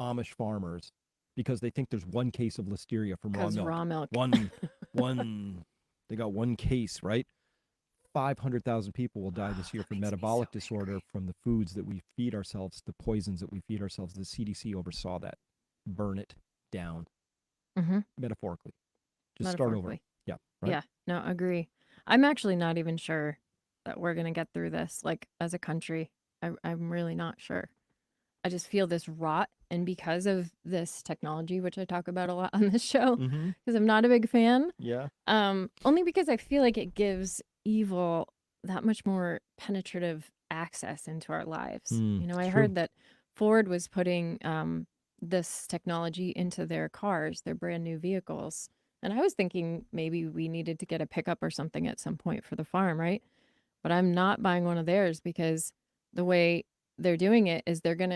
Amish farmers because they think there's one case of listeria from raw Because milk. raw milk. One, they got one case, right? 500,000 people will die this year That from makes me metabolic so disorder angry. from the foods that we feed ourselves, the poisons that we feed ourselves. The CDC oversaw that. Burn it down, Mhm. metaphorically. Just start over. Metaphorically. Yeah, right? Yeah. No, agree. I'm actually not even sure that we're gonna get through this, like as a country. I'm really not sure. I just feel this rot, and because of this technology, which I talk about a lot on this show, Mm-hmm. because I'm not a big fan, Yeah. only because I feel like it gives evil that much more penetrative access into our lives. You know, It's I true. heard that Ford was putting this technology into their cars, their brand new vehicles. And I was thinking maybe we needed to get a pickup or something at some point for the farm, right? But I'm not buying one of theirs because the way they're doing it is they're going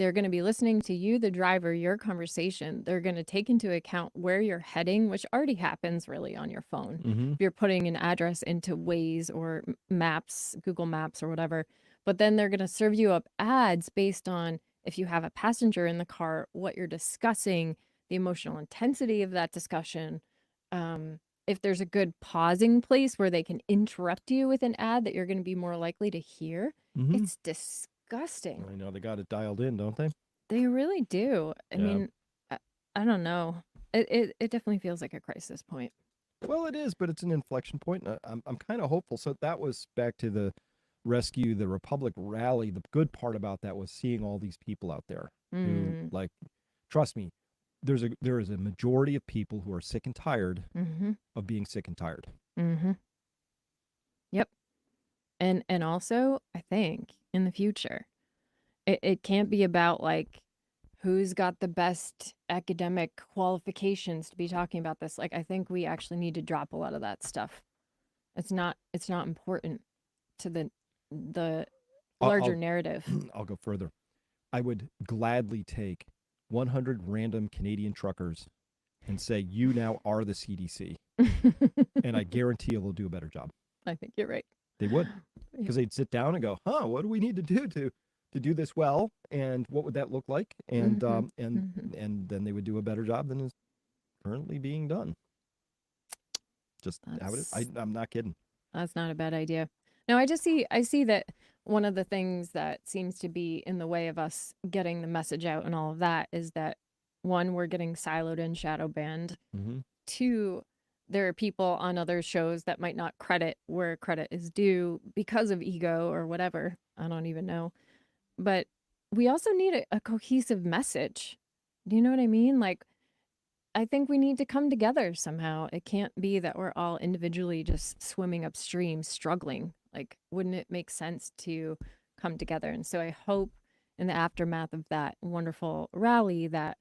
to be listening to you, the driver, your conversation. They're going to take into account where you're heading, which already happens really on your phone. Mm-hmm. If you're putting an address into Waze or Maps, Google Maps or whatever, but then they're going to serve you up ads based on if you have a passenger in the car, what you're discussing, the emotional intensity of that discussion. If there's a good pausing place where they can interrupt you with an ad that you're going to be more likely to hear, Mm-hmm. it's disgusting. I know they got it dialed in, don't they? They really do. I Yeah. mean, I don't know. It definitely feels like a crisis point. Well, it is, but it's an inflection point. And I'm kind of hopeful. So that was back to the Rescue the Republic rally. The good part about that was seeing all these people out there who, Mm. like, trust me, there is a majority of people who are sick and tired Mm-hmm. of being sick and tired. Mm-hmm. Yep. And also, I think in the future, it can't be about like who's got the best academic qualifications to be talking about this. Like I think we actually need to drop a lot of that stuff. It's not important to the I'll larger I'll, narrative. I'll go further. I would gladly take 100 random Canadian truckers and say, you now are the CDC. And I guarantee you they'll do a better job. I think you're right. They would, Yeah. because they'd sit down and go, what do we need to do to do this well? And what would that look like? And Mm-hmm. Mm-hmm. and then they would do a better job than is currently being done. Just how it is. That's I'm not kidding. that's not a bad idea. No, I see that one of the things that seems to be in the way of us getting the message out and all of that is that one, we're getting siloed and shadow banned. Mm-hmm. Two, there are people on other shows that might not credit where credit is due because of ego or whatever. I don't even know. But we also need a cohesive message. Do you know what I mean? Like, I think we need to come together somehow. It can't be that we're all individually just swimming upstream, struggling. Like, wouldn't it make sense to come together? And so I hope in the aftermath of that wonderful rally that,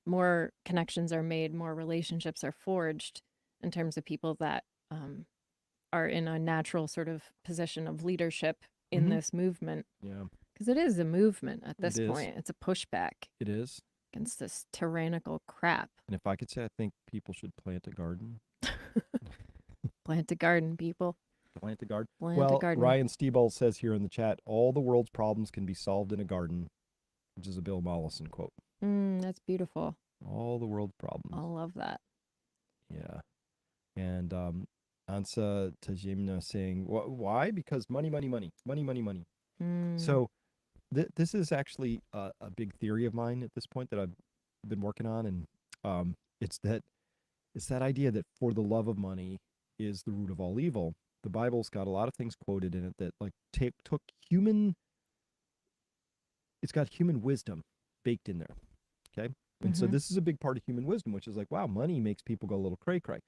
more connections are made, more relationships are forged in terms of people that are in a natural sort of position of leadership in Mm-hmm. this movement. Yeah. Because it is a movement at It this is. point. It's a pushback It is. against this tyrannical crap. And if I could say, I think people should plant a garden. Plant a garden, people. Plant a garden. Plant a Well, garden. Ryan Stiebel says here in the chat, all the world's problems can be solved in a garden, which is a Bill Mollison quote. That's beautiful. All the world's problems. I love that. Yeah. And Ansa Tajimna saying, why? Because money, money, money, money, money, money. So this is actually a big theory of mine at this point that I've been working on. And it's that idea that for the love of money is the root of all evil. The Bible's got a lot of things quoted in it that like it's got human wisdom baked in there. Okay. And so this is a big part of human wisdom, which is like, wow, money makes people go a little cray-cray.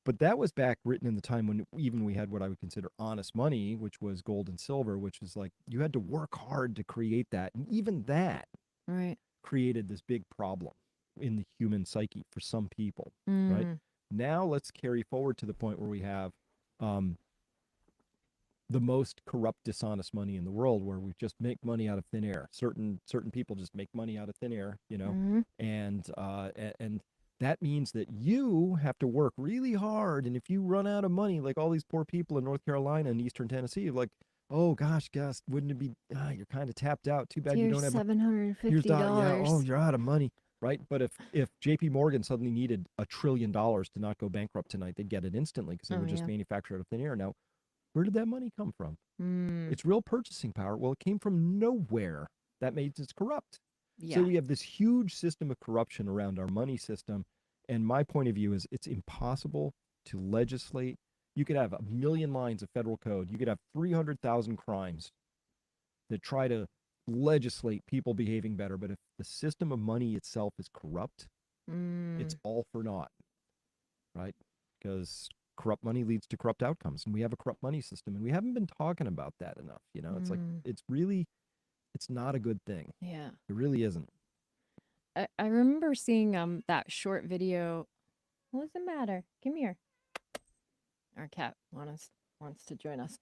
But that was back written in the time when even we had what I would consider honest money, which was gold and silver, which is like you had to work hard to create that. And even that created this big problem in the human psyche for some people, right? Now let's carry forward to the point where we have the most corrupt, dishonest money in the world, where we just make money out of thin air. Certain people just make money out of thin air, you know, and that means that you have to work really hard. And if you run out of money, like all these poor people in North Carolina and Eastern Tennessee, like, oh gosh, Gus, wouldn't it be? You're kind of tapped out. Too bad you don't have $750. Yeah, oh, you're out of money, right? But if J.P. Morgan suddenly needed $1 trillion to not go bankrupt tonight, they'd get it instantly because they would just manufacture out of thin air. Now, where did that money come from? It's real purchasing power. Well, it came from nowhere. That means it's corrupt. Yeah. So we have this huge system of corruption around our money system. And my point of view is it's impossible to legislate. You could have 1 million lines of federal code. You could have 300,000 crimes that try to legislate people behaving better. But if the system of money itself is corrupt, it's all for naught, right? Because corrupt money leads to corrupt outcomes. And we have a corrupt money system. And we haven't been talking about that enough. You know, it's like, it's not a good thing. Yeah. It really isn't. I remember seeing that short video. What's the matter? Come here. Our cat wants to join us.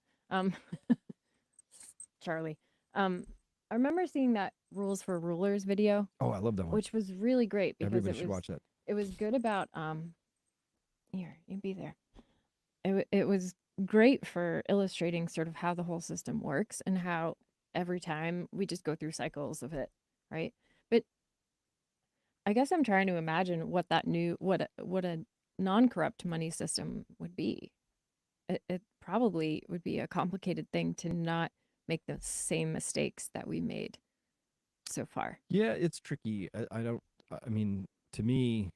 Charlie. I remember seeing that Rules for Rulers video. Oh, I love that one. Which was really great because everybody should watch that. It was good about here, you be there. It was great for illustrating sort of how the whole system works and how every time we just go through cycles of it, right? But I guess I'm trying to imagine what a non-corrupt money system would be. It probably would be a complicated thing to not make the same mistakes that we made so far. Yeah, it's tricky. I mean, to me,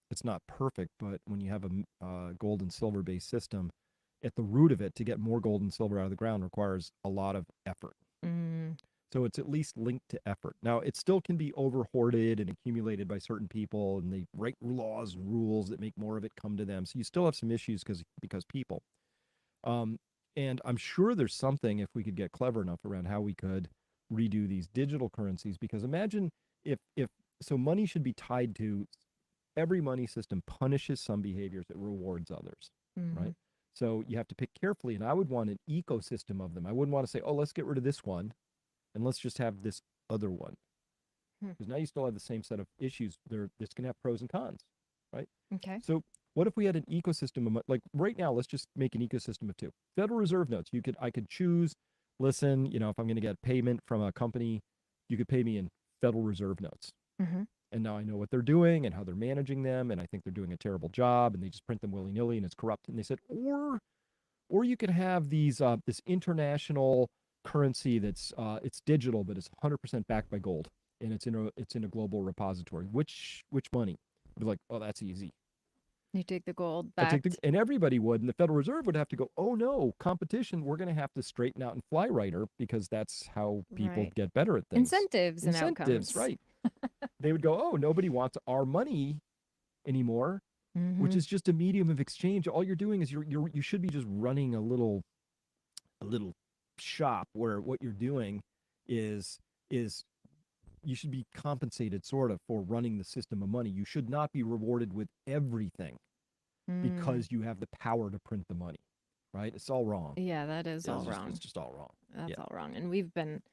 it's not perfect, but when you have a gold and silver based system, at the root of it, to get more gold and silver out of the ground requires a lot of effort. So it's at least linked to effort. Now, it still can be over-hoarded and accumulated by certain people, and they write laws and rules that make more of it come to them. So you still have some issues because people. And I'm sure there's something, if we could get clever enough, around how we could redo these digital currencies. Because imagine if so money should be tied to, every money system punishes some behaviors, it rewards others, right? So you have to pick carefully, and I would want an ecosystem of them. I wouldn't want to say, oh, let's get rid of this one, and let's just have this other one. Because now you still have the same set of issues. This can have pros and cons, right? Okay. So what if we had an ecosystem of, like right now, let's just make an ecosystem of two. Federal Reserve notes. I could choose, listen, you know, if I'm going to get payment from a company, you could pay me in Federal Reserve notes. And now I know what they're doing and how they're managing them, and I think they're doing a terrible job, and they just print them willy-nilly, and it's corrupt. And they said, or you could have these this international currency that's it's digital, but it's 100% backed by gold, and it's in a global repository. Which money? I'd be like, oh, that's easy. You take the gold back. And everybody would, and the Federal Reserve would have to go, oh no, competition, we're going to have to straighten out and fly righter, because that's how people get better at things. Incentives and outcomes. Right. They would go, oh, nobody wants our money anymore, which is just a medium of exchange. All you're doing is you should be just running a little shop where what you're doing is you should be compensated sort of for running the system of money. You should not be rewarded with everything because you have the power to print the money, right? It's all wrong. Yeah, that is all wrong. It's just all wrong. That's all wrong. And we've been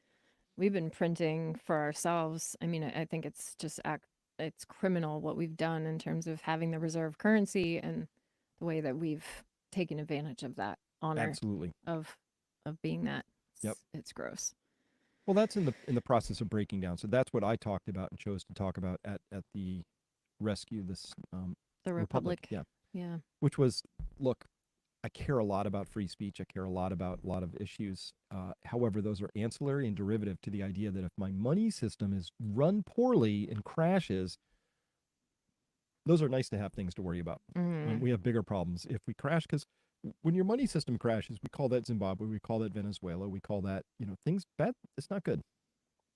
we've been printing for ourselves. I mean, I think it's just it's criminal what we've done in terms of having the reserve currency and the way that we've taken advantage of that honor Absolutely. of being that. Yep. It's gross. Well, that's in the process of breaking down. So that's what I talked about and chose to talk about at the rescue this The republic. Republic. Yeah. Yeah. Which was, look, I care a lot about free speech. I care a lot about a lot of issues. However, those are ancillary and derivative to the idea that if my money system is run poorly and crashes, those are nice to have things to worry about. Mm. We have bigger problems if we crash, because when your money system crashes, we call that Zimbabwe, we call that Venezuela, we call that, things bad. It's not good.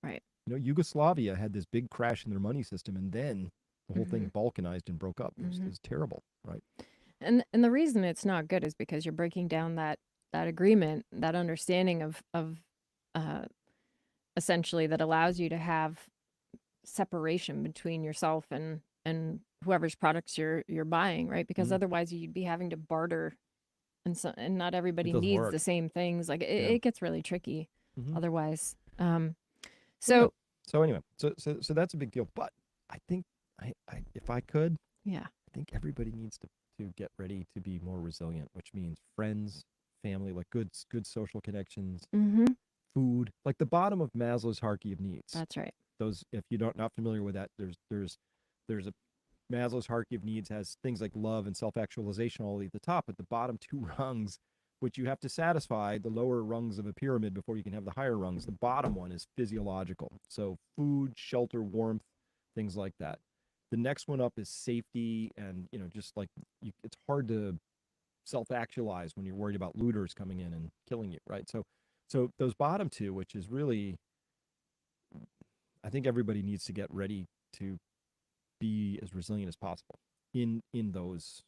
Right. Yugoslavia had this big crash in their money system, and then the whole Mm-hmm. thing balkanized and broke up. It was terrible, right? And the reason it's not good is because you're breaking down that agreement, that understanding of uh, essentially that allows you to have separation between yourself and whoever's products you're buying, right? Because Mhm. otherwise you'd be having to barter, and not It everybody doesn't needs the work. same things. Like Yeah. it gets really tricky Hmm. otherwise. Yeah. So So anyway, so that's a big deal. But I think if I could, yeah. I think everybody needs to get ready to be more resilient, which means friends, family, like good social connections, Mm-hmm. food, like the bottom of Maslow's hierarchy of needs. That's right. Those, if you don't not familiar with that, there's a Maslow's hierarchy of needs has things like love and self-actualization all at the top, but the bottom two rungs, which you have to satisfy the lower rungs of a pyramid before you can have the higher rungs. The bottom one is physiological. So food, shelter, warmth, things like that. The next one up is safety, and just like it's hard to self-actualize when you're worried about looters coming in and killing you, right? So those bottom two, which is really, I think everybody needs to get ready to be as resilient as possible in those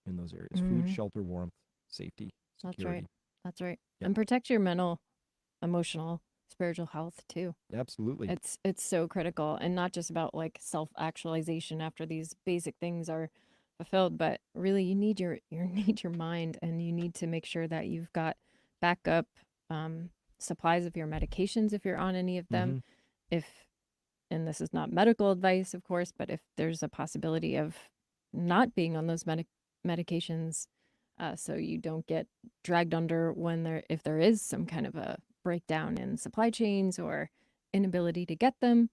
areas: food, Mm-hmm. shelter, warmth, safety, That's right. security. That's right. Yep. And protect your mental, emotional, spiritual health too. Absolutely. It's so critical, and not just about like self-actualization after these basic things are fulfilled, but really you need you need your mind, and you need to make sure that you've got backup um, supplies of your medications if you're on any of them. Mm-hmm. If And this is not medical advice, of course, but if there's a possibility of not being on those medications, so you don't get dragged under if there is some kind of a breakdown in supply chains or inability to get them.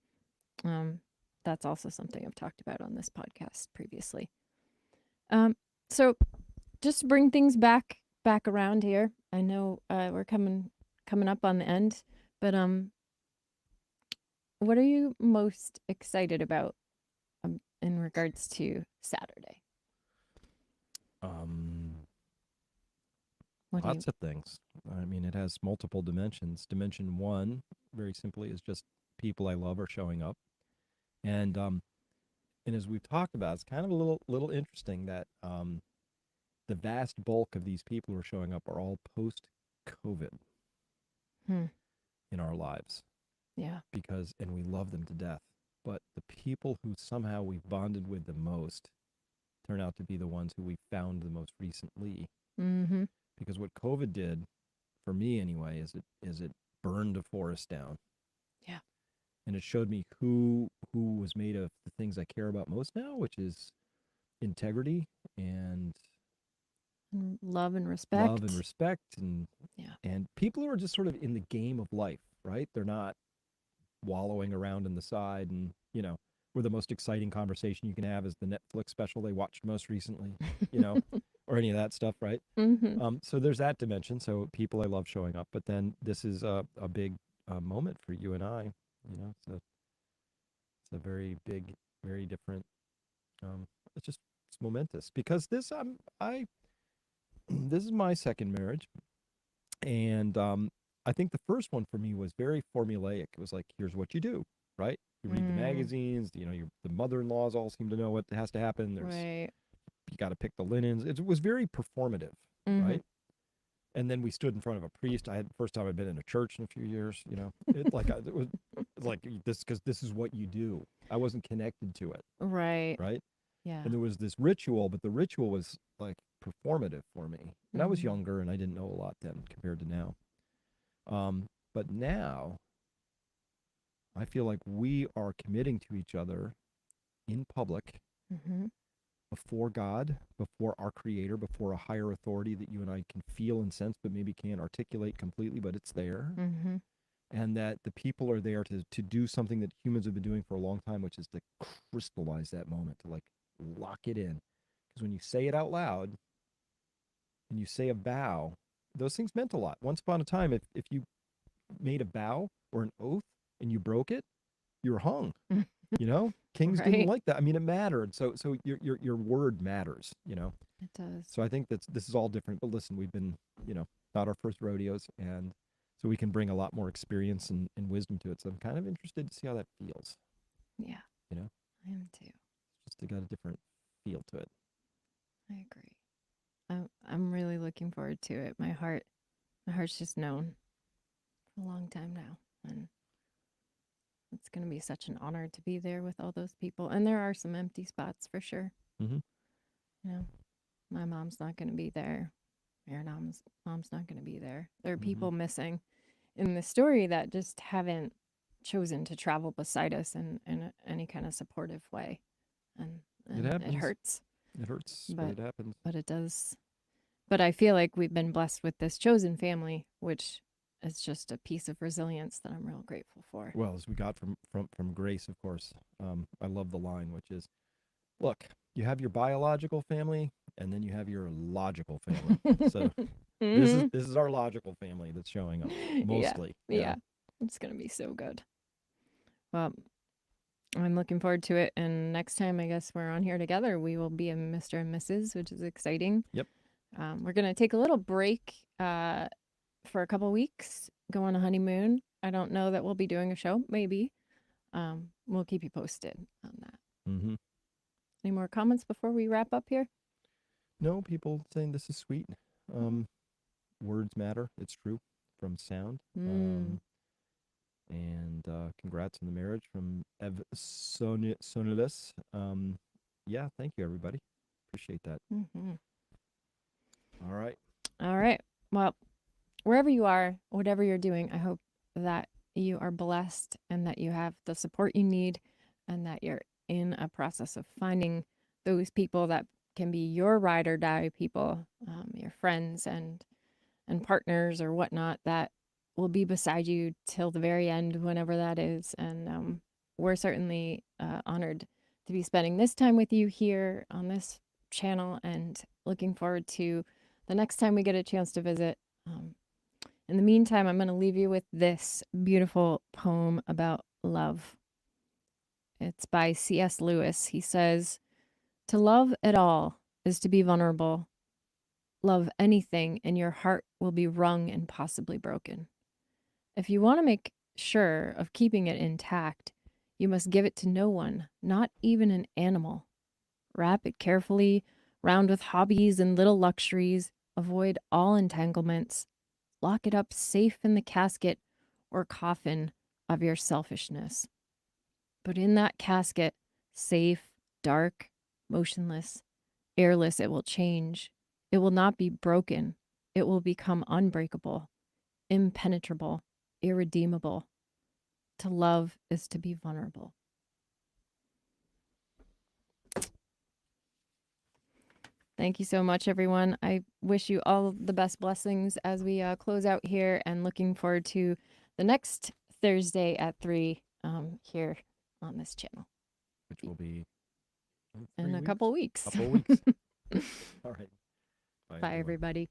Um, that's also something I've talked about on this podcast previously. So just to bring things back around here, I know we're coming up on the end, but what are you most excited about in regards to Saturday? Um, What do you? Lots of things. I mean, it has multiple dimensions. Dimension one, very simply, is just people I love are showing up, and as we've talked about, it's kind of a little interesting that the vast bulk of these people who are showing up are all post COVID Hmm. in our lives, Yeah. and we love them to death. But the people who somehow we've bonded with the most turn out to be the ones who we found the most recently. Mm-hmm. Because what COVID did, for me anyway, is it burned a forest down. Yeah. And it showed me who was made of the things I care about most now, which is integrity and Love and love and respect. respect, and Yeah. people who are just sort of in the game of life, right? They're not wallowing around in the side, and where the most exciting conversation you can have is the Netflix special they watched most recently, you know, or any of that stuff, right? Mm-hmm. So there's that dimension. So people I love showing up, but then this is a big moment for you and I. It's a very big, very different. Um, it's momentous because I this is my second marriage, and I think the first one for me was very formulaic. It was like, here's what you do, right? You read the Mm. magazines. The mother-in-laws all seem to know what has to happen. Right. You got to pick the linens. It was very performative, Mm-hmm. right? And then we stood in front of a priest. I had first time I'd been in a church in a few years. It was like this, because this is what you do. I wasn't connected to it, Right. right? Yeah. And there was this ritual, but the ritual was like performative for me. And I was Mm-hmm. younger and I didn't know a lot then compared to now. But now I feel like we are committing to each other in public Mm-hmm. before God, before our creator, before a higher authority that you and I can feel and sense, but maybe can't articulate completely, but it's there. Mm-hmm. And that the people are there to do something that humans have been doing for a long time, which is to crystallize that moment, to like lock it in. Because when you say it out loud and you say a vow, those things meant a lot. Once upon a time, if you made a vow or an oath and you broke it, you were hung. Kings didn't Right. like that. I mean, it mattered. So your word matters. It does. So I think this is all different. But listen, we've been not our first rodeos, and so we can bring a lot more experience and wisdom to it. So I'm kind of interested to see how that feels. Yeah, You know, I am too. just to got a different feel to it. I agree. I'm really looking forward to it. My heart's just known for a long time now, and it's going to be such an honor to be there with all those people. And there are some empty spots for sure. Mm-hmm. You know, my mom's not going to be there. Your mom's not going to be there. There are Mm-hmm. people missing in the story that just haven't chosen to travel beside us in any kind of supportive way, and It and it happens. hurts, It hurts, but but it happens. it does. But I feel like we've been blessed with this chosen family, which is just a piece of resilience that I'm real grateful for. Well, as we got from Grace, of course. I love the line, which is, "Look, you have your biological family, and then you have your logical family. So this is Hmm. this is our logical family that's showing up Yeah, mostly. yeah, it's gonna be so good. Well, I'm looking forward to it. And next time, I guess we're on here together, we will be a Mr. and Mrs., which is exciting. Yep. We're gonna take a little break for a couple weeks, go on a honeymoon. I don't know that we'll be doing a show. Maybe. We'll keep you posted on that. Mm-hmm. Any more comments before we wrap up here? No, people saying this is sweet. Words matter. It's true. From sound. Mm. And congrats on the marriage from Ev Sonulis. Yeah, thank you, everybody. Appreciate that. Mm-hmm. All right. All right. Well, wherever you are, whatever you're doing, I hope that you are blessed and that you have the support you need and that you're in a process of finding those people that can be your ride or die people, your friends and partners or whatnot that will be beside you till the very end, whenever that is. And we're certainly honored to be spending this time with you here on this channel and looking forward to the next time we get a chance to visit. In the meantime, I'm going to leave you with this beautiful poem about love. It's by C.S. Lewis. He says, "To love at all is to be vulnerable. Love anything, and your heart will be wrung and possibly broken. If you want to make sure of keeping it intact, you must give it to no one, not even an animal. Wrap it carefully round with hobbies and little luxuries. Avoid all entanglements. Lock it up safe in the casket or coffin of your selfishness. But in that casket, safe, dark, motionless, airless, it will change. It will not be broken. It will become unbreakable, impenetrable, irredeemable. To love is to be vulnerable." Thank you so much, everyone. I wish you all the best blessings as we close out here, and looking forward to the next Thursday at 3 here on this channel Which will be in 3 a weeks. couple weeks. Couple weeks. All right. Bye, Bye, everyone. everybody.